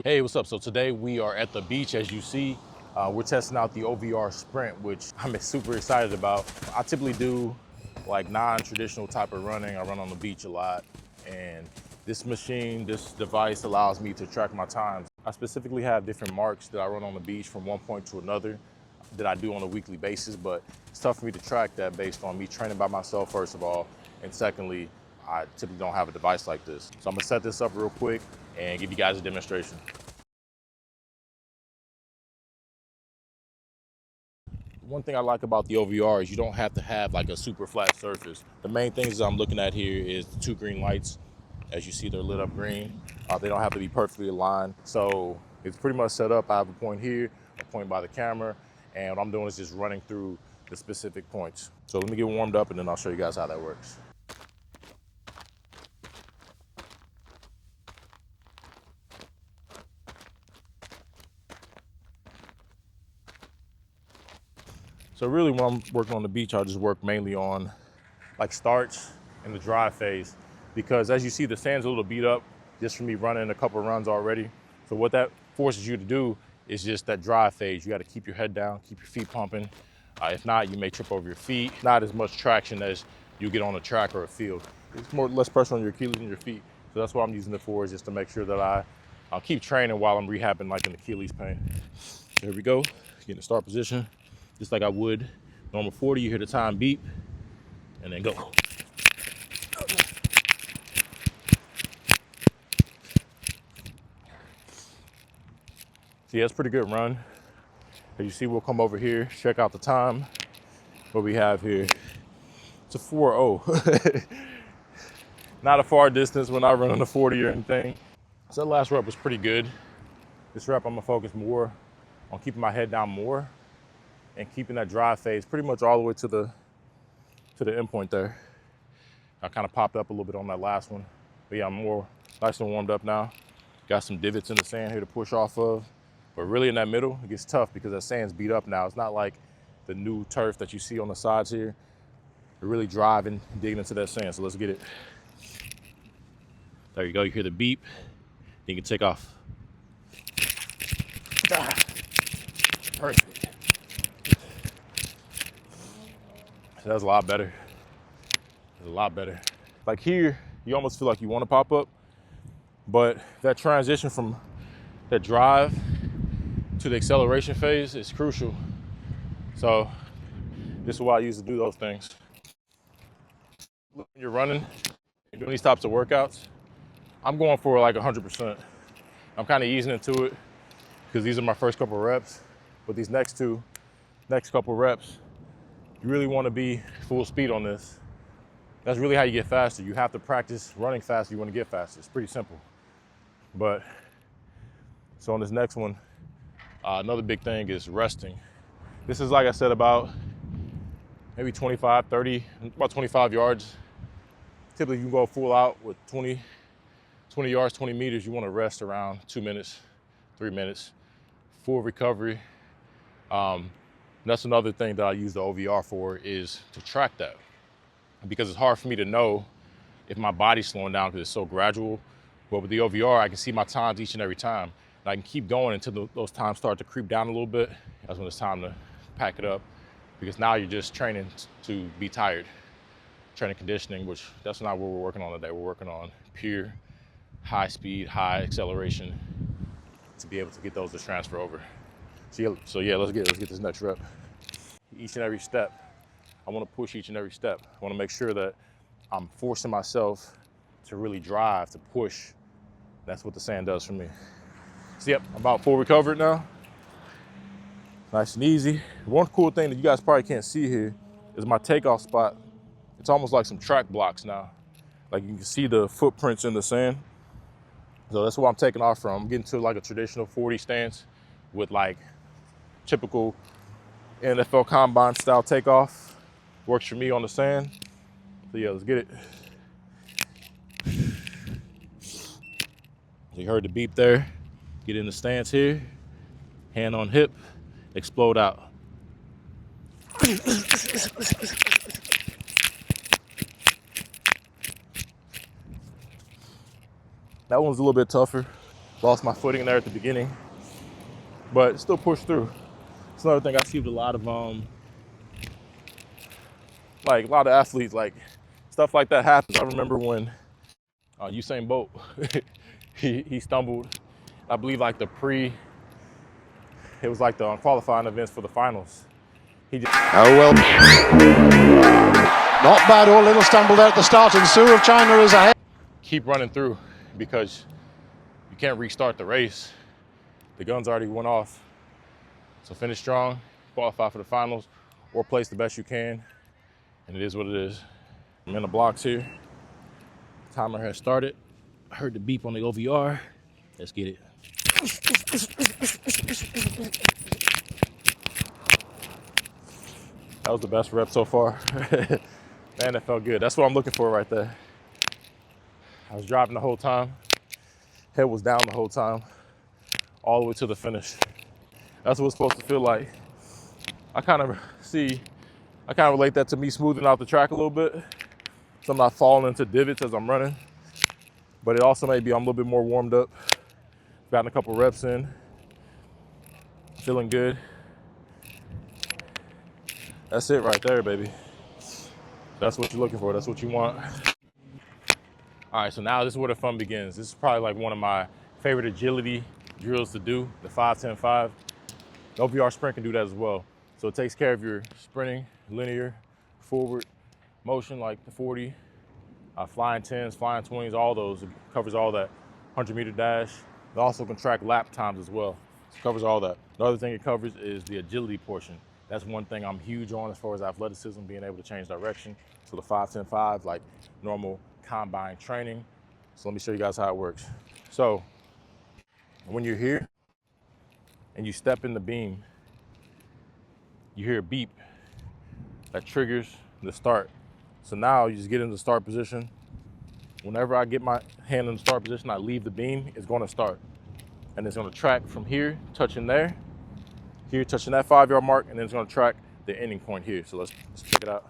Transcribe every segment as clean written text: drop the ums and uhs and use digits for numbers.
Hey, what's up? So today we are at the beach, as you see. We're testing out the OVR Sprint, which I'm super excited about. I typically do like non-traditional type of running. I run on the beach a lot, and this machine, this device allows me to track my times. I specifically have different marks that I run on the beach from one point to another that I do on a weekly basis, but it's tough for me to track that based on me training by myself, first of all, and secondly, I typically don't have a device like this. So I'm gonna set this up real quick and give you guys a demonstration. One thing I like about the OVR is you don't have to have like a super flat surface. The main things I'm looking at here is the two green lights. As you see, they're lit up green. They don't have to be perfectly aligned. So it's pretty much set up. I have a point here, a point by the camera, and what I'm doing is just running through the specific points. So let me get warmed up and then I'll show you guys how that works. So really when I'm working on the beach, I'll just work mainly on like starts and the dry phase, because as you see, the sand's a little beat up just from me running a couple runs already. So what that forces you to do is just that dry phase. You got to keep your head down, keep your feet pumping. If not, you may trip over your feet. Not as much traction as you get on a track or a field. It's less pressure on your Achilles and your feet. So that's what I'm using it for, is just to make sure that I'll keep training while I'm rehabbing like an Achilles pain. So here we go, get in the start position, just like I would normal 40. You hear the time beep, and then go. See, that's a pretty good run. As you see, we'll come over here, check out the time. What we have here, it's a 4:0. Not a far distance when I run on the 40 or anything. So that last rep was pretty good. This rep, I'm gonna focus more on keeping my head down more and keeping that dry phase pretty much all the way to the end point there. I kind of popped up a little bit on that last one. But yeah, I'm more nice and warmed up now. Got some divots in the sand here to push off of. But really in that middle, it gets tough because that sand's beat up now. It's not like the new turf that you see on the sides here. We're really driving, digging into that sand. So let's get it. There you go, you hear the beep. Then you can take off. Perfect. So that's a lot better. It's a lot better. Like here, you almost feel like you want to pop up, but that transition from that drive to the acceleration phase is crucial. So this is why I used to do those things. When you're running, you're doing these types of workouts, I'm going for like 100%. I'm kind of easing into it because these are my first couple reps, but these next couple reps, you really want to be full speed on this. That's really how you get faster. You have to practice running faster. You want to get faster. It's pretty simple. But so on this next one, another big thing is resting. This is, like I said, about maybe 25, 30, about 25 yards. Typically you can go full out with 20 yards, 20 meters. You want to rest around 2 minutes, 3 minutes, full recovery. That's another thing that I use the OVR for, is to track that. Because it's hard for me to know if my body's slowing down because it's so gradual. But with the OVR, I can see my times each and every time. And I can keep going until those times start to creep down a little bit. That's when it's time to pack it up. Because now you're just training to be tired. Training conditioning, which that's not what we're working on today. We're working on pure high speed, high acceleration to be able to get those to transfer over. So yeah, let's get this next rep. Each and every step, I want to push each and every step. I want to make sure that I'm forcing myself to really drive, to push. That's what the sand does for me. So yep, I'm about full recovered now. Nice and easy. One cool thing that you guys probably can't see here is my takeoff spot. It's almost like some track blocks now. Like you can see the footprints in the sand. So that's where I'm taking off from. I'm getting to like a traditional 40 stance with like typical NFL combine style takeoff. Works for me on the sand. So yeah, let's get it. You heard the beep there. Get in the stance here. Hand on hip, explode out. That one's a little bit tougher. Lost my footing there at the beginning, but still pushed through. It's another thing I see with a lot of athletes, like stuff like that happens. I remember when Usain Bolt, he stumbled. I believe like it was like the qualifying events for the finals. He just Oh well, not bad. All little stumble there at the start, and Su of China is ahead. Keep running through because you can't restart the race. The guns already went off. So finish strong, qualify for the finals, or place the best you can, and it is what it is. I'm in the blocks here. Timer has started. I heard the beep on the OVR. Let's get it. That was the best rep so far. Man, that felt good. That's what I'm looking for right there. I was driving the whole time. Head was down the whole time, all the way to the finish. That's what it's supposed to feel like. I kind of relate that to me smoothing out the track a little bit, so I'm not falling into divots as I'm running. But it also may be I'm a little bit more warmed up. Gotten a couple reps in, feeling good. That's it right there, baby. That's what you're looking for. That's what you want. All right, so now this is where the fun begins. This is probably like one of my favorite agility drills to do, the 5-10-5. The OVR Sprint can do that as well. So it takes care of your sprinting, linear, forward motion like the 40, flying 10s, flying 20s, all those. It covers all that. 100-meter dash. It also can track lap times as well. It covers all that. The other thing it covers is the agility portion. That's one thing I'm huge on as far as athleticism, being able to change direction. So the 5-10-5, like normal combine training. So let me show you guys how it works. So when you're here and you step in the beam, you hear a beep that triggers the start. So now you just get in the start position. Whenever I get my hand in the start position, I leave the beam, it's gonna start. And it's gonna track from here, touching there, here, touching that 5-yard mark, and then it's gonna track the ending point here. So let's check it out.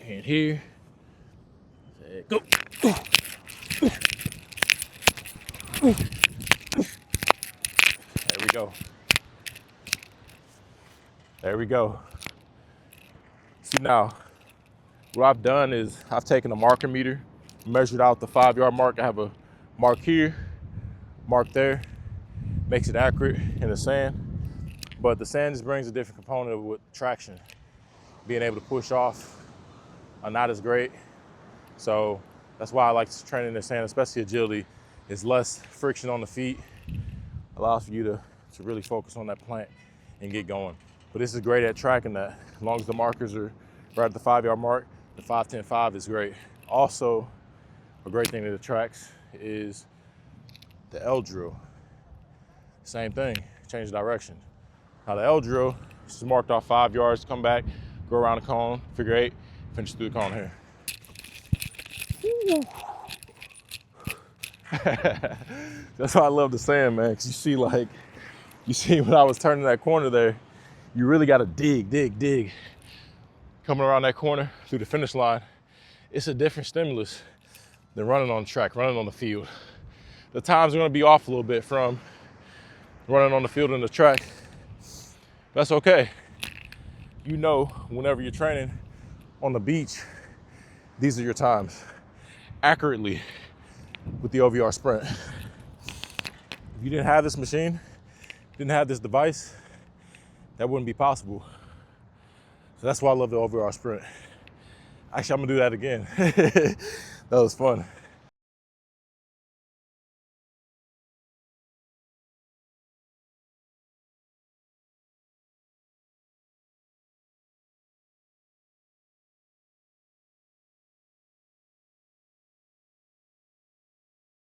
And here, go. There we go. There we go. See now, what I've done is I've taken a marker meter, measured out the 5-yard mark. I have a mark here, mark there, makes it accurate in the sand. But the sand just brings a different component with traction. Being able to push off are not as great. So that's why I like to train in the sand, especially agility. It's less friction on the feet, allows for you to really focus on that plant and get going. But this is great at tracking that. As long as the markers are right at the 5-yard mark, the 5-10-5 is great. Also, a great thing that it tracks is the L drill. Same thing, change direction. Now the L drill is marked off 5 yards, come back, go around the cone, figure 8, finish through the cone here. That's why I love the sand, man, because you see when I was turning that corner there, you really got to dig. Coming around that corner through the finish line, it's a different stimulus than running on the track, running on the field. The times are going to be off a little bit from running on the field and the track. That's okay. You know, whenever you're training on the beach, these are your times accurately with the OVR Sprint. If you didn't have this machine, didn't have this device, that wouldn't be possible. So that's why I love the OVR Sprint. Actually, I'm gonna do that again. That was fun.